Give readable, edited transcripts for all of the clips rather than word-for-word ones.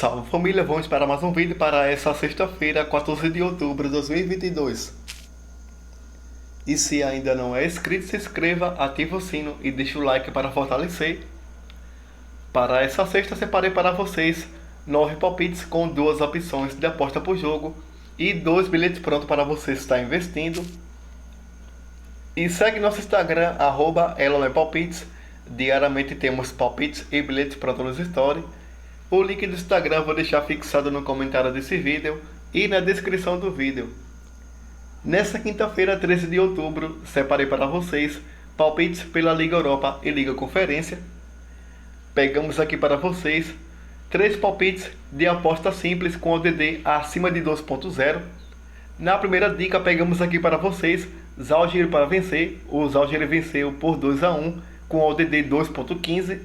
Salve família, vamos para mais um vídeo para essa sexta-feira, 14 de outubro de 2022. E se ainda não é inscrito, se inscreva, ative o sino e deixe o like para fortalecer. Para essa sexta, separei para vocês 9 palpites com 2 opções de aposta por jogo e 2 bilhetes prontos para você estar investindo. E segue nosso Instagram, @elonepalpites. Diariamente temos palpites e bilhetes prontos nos stories. O link do Instagram eu vou deixar fixado no comentário desse vídeo e na descrição do vídeo. Nessa quinta-feira, 13 de outubro, separei para vocês palpites pela Liga Europa e Liga Conferência. Pegamos aqui para vocês 3 palpites de aposta simples com ODD acima de 2.0. Na primeira dica, pegamos aqui para vocês Zalgiris para vencer. O Zalgiris venceu por 2-1 com ODD 2.15.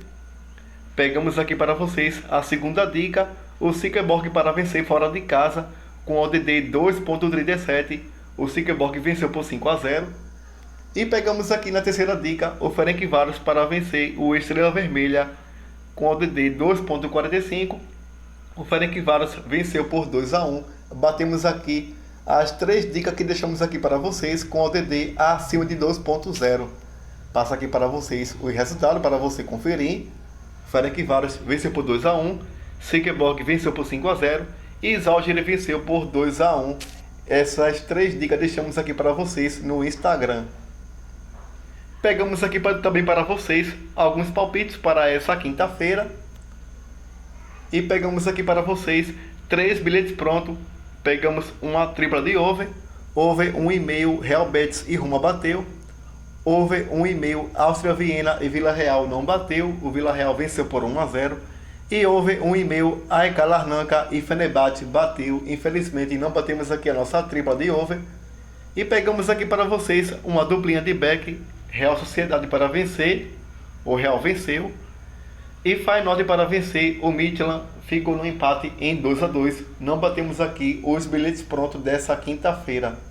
Pegamos aqui para vocês a segunda dica, o Silkeborg para vencer fora de casa, com ODD 2.37, o Silkeborg venceu por 5-0. E pegamos aqui na terceira dica, o Ferencváros para vencer o Estrela Vermelha, com ODD 2.45, o Ferencváros venceu por 2-1. Batemos aqui as 3 dicas que deixamos aqui para vocês, com ODD acima de 2.0. Passa aqui para vocês o resultado para você conferir. Ferencváros venceu por 2-1, Silkeborg venceu por 5-0 e Zalgiris venceu por 2-1. Essas 3 dicas deixamos aqui para vocês no Instagram. Pegamos aqui também para vocês alguns palpites para essa quinta-feira. E pegamos aqui para vocês 3 bilhetes prontos. Pegamos uma tripla de over 1,5 Real Betis e Roma bateu. Over 1,5 Áustria Viena e Vila Real não bateu, o Vila Real venceu por 1-0. E over 1,5 AEK Larnaca e Fenerbahçe bateu. Infelizmente não batemos aqui a nossa tripla de over. E pegamos aqui para vocês uma duplinha de back, Real Sociedade para vencer, o Real venceu. E Feyenoord para vencer, o Midtjylland ficou no empate em 2-2. Não batemos aqui os bilhetes prontos dessa quinta-feira.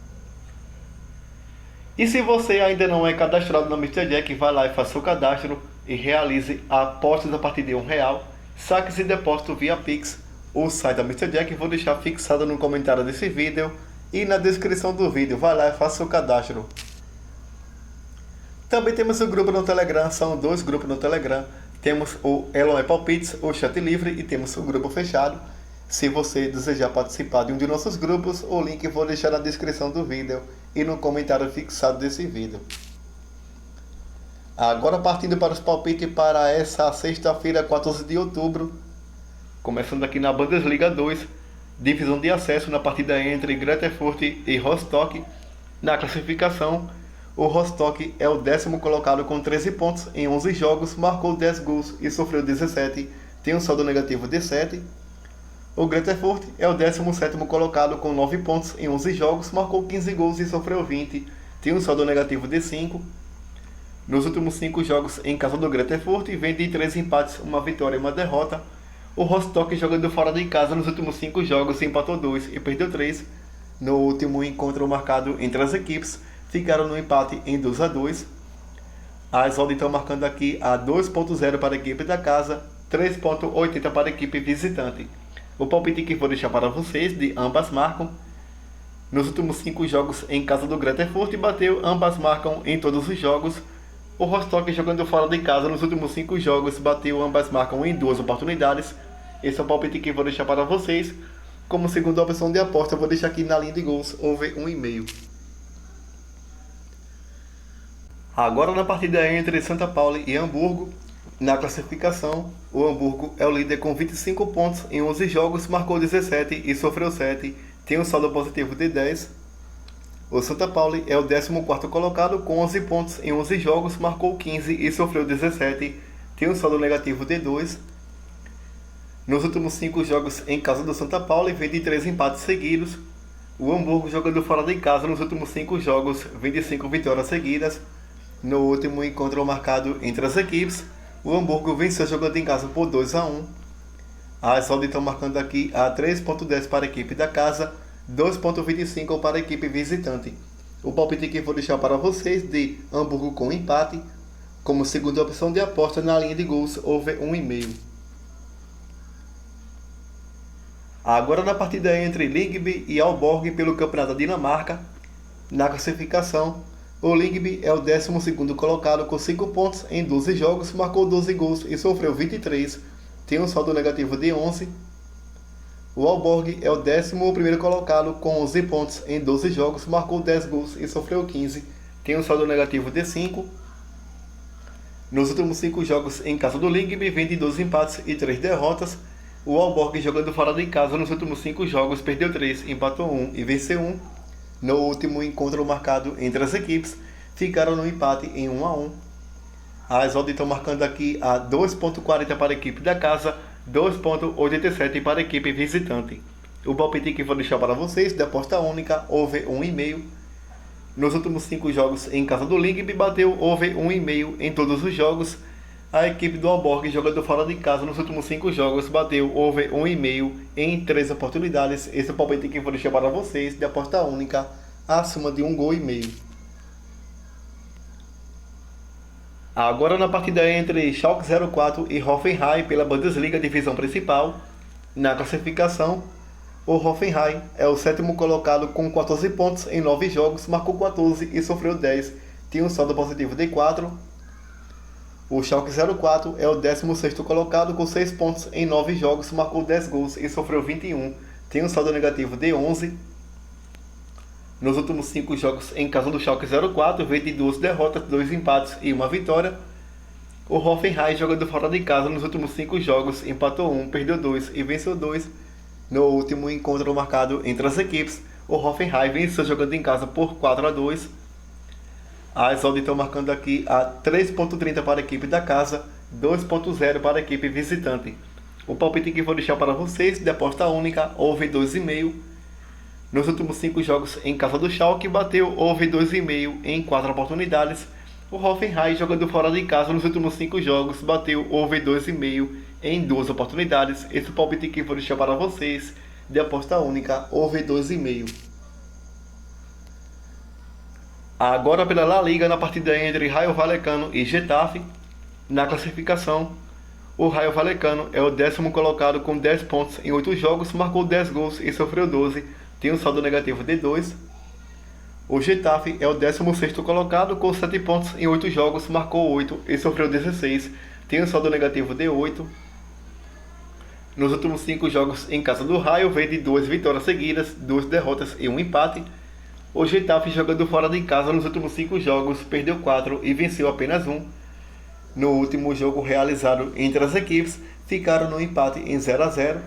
E se você ainda não é cadastrado na Mr. Jack, vai lá e faça o cadastro e realize apostas a partir de R$1, saques e depósito via Pix. O site da Mr. Jack vou deixar fixado no comentário desse vídeo e na descrição do vídeo. Vai lá e faça o cadastro. Também temos o grupo no Telegram, são 2 grupos no Telegram. Temos o Elon Palpites, o chat livre, e temos o grupo fechado. Se você desejar participar de um de nossos grupos, o link vou deixar na descrição do vídeo e no comentário fixado desse vídeo. Agora partindo para os palpites para essa sexta-feira, 14 de outubro. Começando aqui na Bundesliga 2, divisão de acesso na partida entre Greuther Fürth e Rostock. Na classificação, o Rostock é o 10º colocado com 13 pontos em 11 jogos, marcou 10 gols e sofreu 17, tem um saldo negativo de 7. O Greuther Fürth é o 17º colocado com 9 pontos em 11 jogos, marcou 15 gols e sofreu 20, tem um saldo negativo de 5. Nos últimos 5 jogos em casa do Greuther Fürth, vem de 3 empates, uma vitória e uma derrota. O Rostock, jogando fora de casa nos últimos 5 jogos, empatou 2 e perdeu 3. No último encontro marcado entre as equipes, ficaram no empate em 2-2. As odds estão marcando aqui a 2.0 para a equipe da casa, 3.80 para a equipe visitante. O palpite que vou deixar para vocês de ambas marcam. Nos últimos 5 jogos em casa do Greuther Fürth bateu, ambas marcam em todos os jogos. O Rostock, jogando fora de casa nos últimos 5 jogos, bateu, ambas marcam em 2 oportunidades. Esse é o palpite que vou deixar para vocês. Como segunda opção de aposta, eu vou deixar aqui na linha de gols over 1,5. Agora na partida entre Santa Paulo e Hamburgo. Na classificação, o Hamburgo é o líder com 25 pontos em 11 jogos, marcou 17 e sofreu 7, tem um saldo positivo de 10. O Santa Paulo é o 14º colocado com 11 pontos em 11 jogos, marcou 15 e sofreu 17, tem um saldo negativo de 2. Nos últimos 5 jogos em casa do Santa Paulo, vem de 3 empates seguidos. O Hamburgo, jogando fora de casa nos últimos 5 jogos, vem de 5 vitórias seguidas. No último encontro marcado entre as equipes, o Hamburgo venceu jogando em casa por 2-1. As odds estão marcando aqui a 3.10 para a equipe da casa, 2.25 para a equipe visitante. O palpite que vou deixar para vocês de Hamburgo com empate, como segunda opção de aposta na linha de gols over 1,5. Agora na partida entre Lyngby e Aalborg pelo Campeonato da Dinamarca. Na classificação, o Lyngby é o 12º colocado com 5 pontos em 12 jogos, marcou 12 gols e sofreu 23, tem um saldo negativo de 11. O Aalborg é o 11º colocado com 11 pontos em 12 jogos, marcou 10 gols e sofreu 15, tem um saldo negativo de 5. Nos últimos 5 jogos em casa do Lyngby, vem de 2 empates e 3 derrotas. O Aalborg, jogando fora de casa nos últimos 5 jogos, perdeu 3, empatou 1 e venceu 1. No último encontro marcado entre as equipes, ficaram no empate em 1-1. As odds estão marcando aqui a 2,40 para a equipe da casa, 2,87 para a equipe visitante. O palpite que vou deixar para vocês, de aposta única, over 1,5. Nos últimos 5 jogos em casa do Lyngby, bateu over 1,5 em todos os jogos. A equipe do Aalborg, jogando fora de casa nos últimos 5 jogos, bateu over 1,5 em 3 oportunidades. Esse é o palpite que vou deixar para vocês, de aposta única, acima de 1,5 gols. Agora na partida entre Schalke 04 e Hoffenheim pela Bundesliga divisão principal. Na classificação, o Hoffenheim é o 7º colocado com 14 pontos em 9 jogos, marcou 14 e sofreu 10, tem um saldo positivo de 4. O Schalke 04 é o 16º colocado com 6 pontos em 9 jogos, marcou 10 gols e sofreu 21, tem um saldo negativo de 11. Nos últimos 5 jogos em casa do Schalke 04, veio de 2 derrotas, 2 empates e 1 vitória. O Hoffenheim, jogando fora de casa nos últimos 5 jogos, empatou 1, perdeu 2 e venceu 2. No último encontro marcado entre as equipes, o Hoffenheim venceu jogando em casa por 4-2. As odds estão marcando aqui a 3,30 para a equipe da casa, 2,0 para a equipe visitante. O palpite que vou deixar para vocês, de aposta única, over 2,5. Nos últimos 5 jogos em casa do Schalke, bateu over 2,5 em 4 oportunidades. O Hoffenheim, jogando fora de casa nos últimos 5 jogos, bateu over 2,5 em 2 oportunidades. Esse é o palpite que vou deixar para vocês, de aposta única, over 2,5. Agora pela La Liga, na partida entre Rayo Vallecano e Getafe. Na classificação, o Rayo Vallecano é o 10º colocado com 10 pontos em 8 jogos, marcou 10 gols e sofreu 12, tem um saldo negativo de 2. O Getafe é o 16º colocado com 7 pontos em 8 jogos, marcou 8 e sofreu 16, tem um saldo negativo de 8. Nos últimos 5 jogos em casa do Rayo, vem de 2 vitórias seguidas, 2 derrotas e 1 empate. O Getafe, jogando fora de casa nos últimos 5 jogos, perdeu 4 e venceu apenas 1. No último jogo realizado entre as equipes, ficaram no empate em 0-0.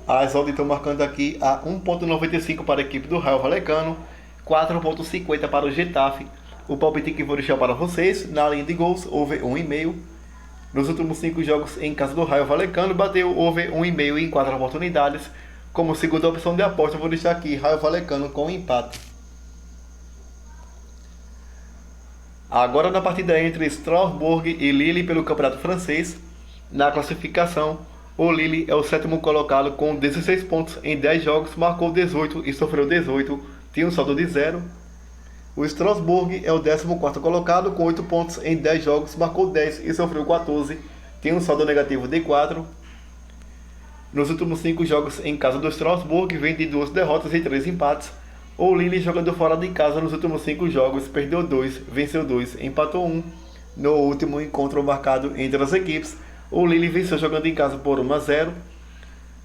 As odds estão marcando aqui a 1,95 para a equipe do Rayo Vallecano, 4,50 para o Getafe. O palpite que vou deixar para vocês, na linha de gols, over 1,5. Nos últimos 5 jogos em casa do Rayo Vallecano, bateu over 1,5 em 4 oportunidades. Como segunda opção de aposta, vou deixar aqui Rayo Vallecano com empate. Agora na partida entre Strasbourg e Lille pelo Campeonato Francês. Na classificação, o Lille é o 7º colocado com 16 pontos em 10 jogos, marcou 18 e sofreu 18, tem um saldo de 0. O Strasbourg é o 14º colocado com 8 pontos em 10 jogos, marcou 10 e sofreu 14, tem um saldo negativo de 4. Nos últimos 5 jogos em casa do Strasbourg, vem de 2 derrotas e 3 empates. O Lille, jogando fora de casa nos últimos 5 jogos, perdeu 2, venceu 2, empatou 1. No último encontro marcado entre as equipes, o Lille venceu jogando em casa por 1-0.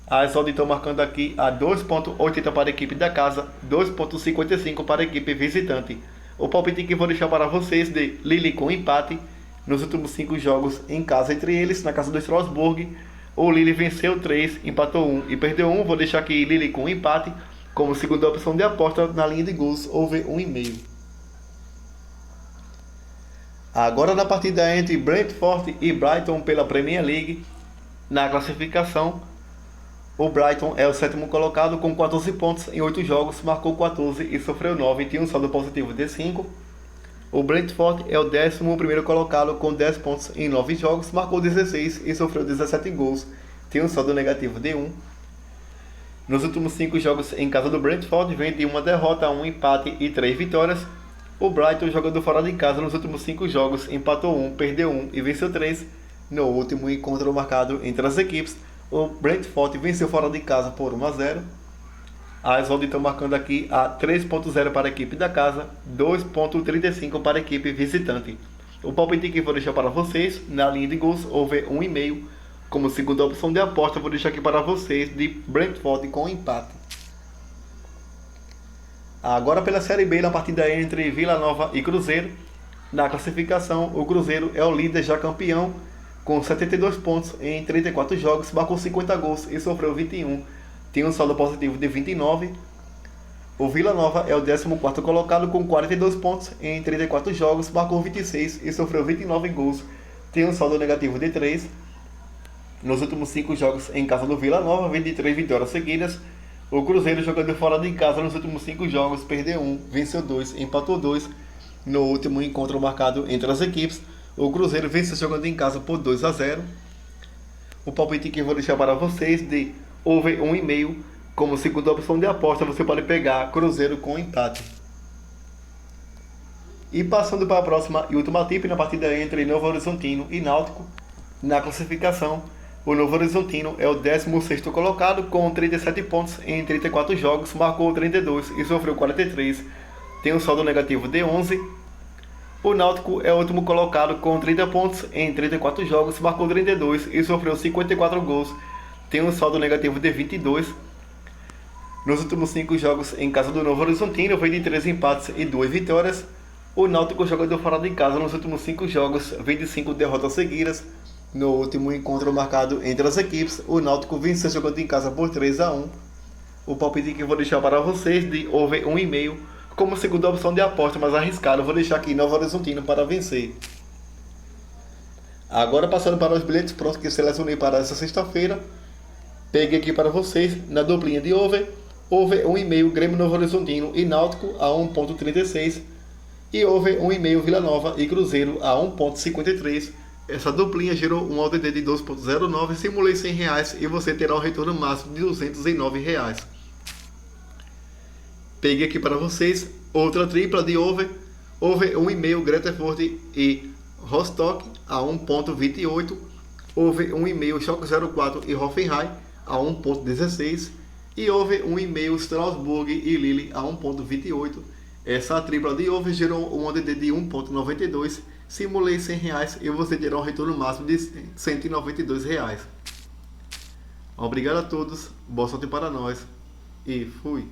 As odds estão marcando aqui a 2,80 para a equipe da casa, 2,55 para a equipe visitante. O palpite que vou deixar para vocês de Lille com empate. Nos últimos 5 jogos em casa entre eles, na casa do Strasbourg, o Lille venceu 3, empatou 1 e perdeu 1. Vou deixar aqui Lille com empate como segunda opção de aposta na linha de gols, over 1,5. Agora na partida entre Brentford e Brighton pela Premier League. Na classificação, o Brighton é o 7º colocado com 14 pontos em 8 jogos, marcou 14 e sofreu 9, tem um saldo positivo de 5. O Brentford é o 11º colocado com 10 pontos em 9 jogos, marcou 16 e sofreu 17 gols, tem um saldo negativo de 1. Nos últimos 5 jogos em casa do Brentford, vem de 1 derrota, 1 empate e 3 vitórias. O Brighton, jogando fora de casa nos últimos 5 jogos, empatou 1, perdeu 1 e venceu 3. No último encontro marcado entre as equipes, o Brentford venceu fora de casa por 1-0. As odds estão marcando aqui a 3.0 para a equipe da casa, 2.35 para a equipe visitante. O palpite que vou deixar para vocês, na linha de gols, over 1,5. Como segunda opção de aposta, vou deixar aqui para vocês de Brentford com empate. Agora pela Série B, na partida entre Vila Nova e Cruzeiro. Na classificação, o Cruzeiro é o líder já campeão, com 72 pontos em 34 jogos, marcou 50 gols e sofreu 21. Tem um saldo positivo de 29. O Vila Nova é o 14º colocado com 42 pontos em 34 jogos, marcou 26 e sofreu 29 gols. Tem um saldo negativo de 3. Nos últimos 5 jogos em casa do Vila Nova, vem de 3 vitórias seguidas. O Cruzeiro, jogando fora de casa nos últimos 5 jogos, perdeu 1, venceu 2, empatou 2. No último encontro marcado entre as equipes, o Cruzeiro venceu jogando em casa por 2-0. O palpite que eu vou deixar para vocês de over 1,5. Como segunda opção de aposta, você pode pegar Cruzeiro com empate. E passando para a próxima e última tip, na partida entre Novo Horizontino e Náutico. Na classificação, o Novo Horizontino é o 16º colocado com 37 pontos em 34 jogos, marcou 32 e sofreu 43. Tem um saldo negativo de 11. O Náutico é o último colocado com 30 pontos em 34 jogos, marcou 32 e sofreu 54 gols. Tem um saldo negativo de 22. Nos últimos 5 jogos em casa do Novo Horizontino, vem de 3 empates e 2 vitórias. O Náutico, jogando fora de casa nos últimos 5 jogos, vem de 5 derrotas seguidas. No último encontro marcado entre as equipes, o Náutico venceu jogando em casa por 3-1. O palpite que eu vou deixar para vocês de over 1,5. Como segunda opção de aposta mais arriscada, eu vou deixar aqui Novo Horizontino para vencer. Agora passando para os bilhetes prontos que eu selecionei para essa sexta-feira. Peguei aqui para vocês na duplinha de over 1,5 Grêmio Novo Horizontino e Náutico a 1,36 e over 1,5 Vila Nova e Cruzeiro a 1,53. Essa duplinha gerou um ODD de 2,09, simulei R$100 e você terá um retorno máximo de R$209. Peguei aqui para vocês outra tripla de over 1,5 Greta-Ford e Rostock a 1,28, over 1,5 Schalke 04 e Hoffenheim a 1,16 e over 1,5 Strasbourg e Lille a 1,28. Essa tripla de over gerou um ODD de 1,92, simulei R$100 e você terá um retorno máximo de R$192. Obrigado a todos, boa sorte para nós e fui!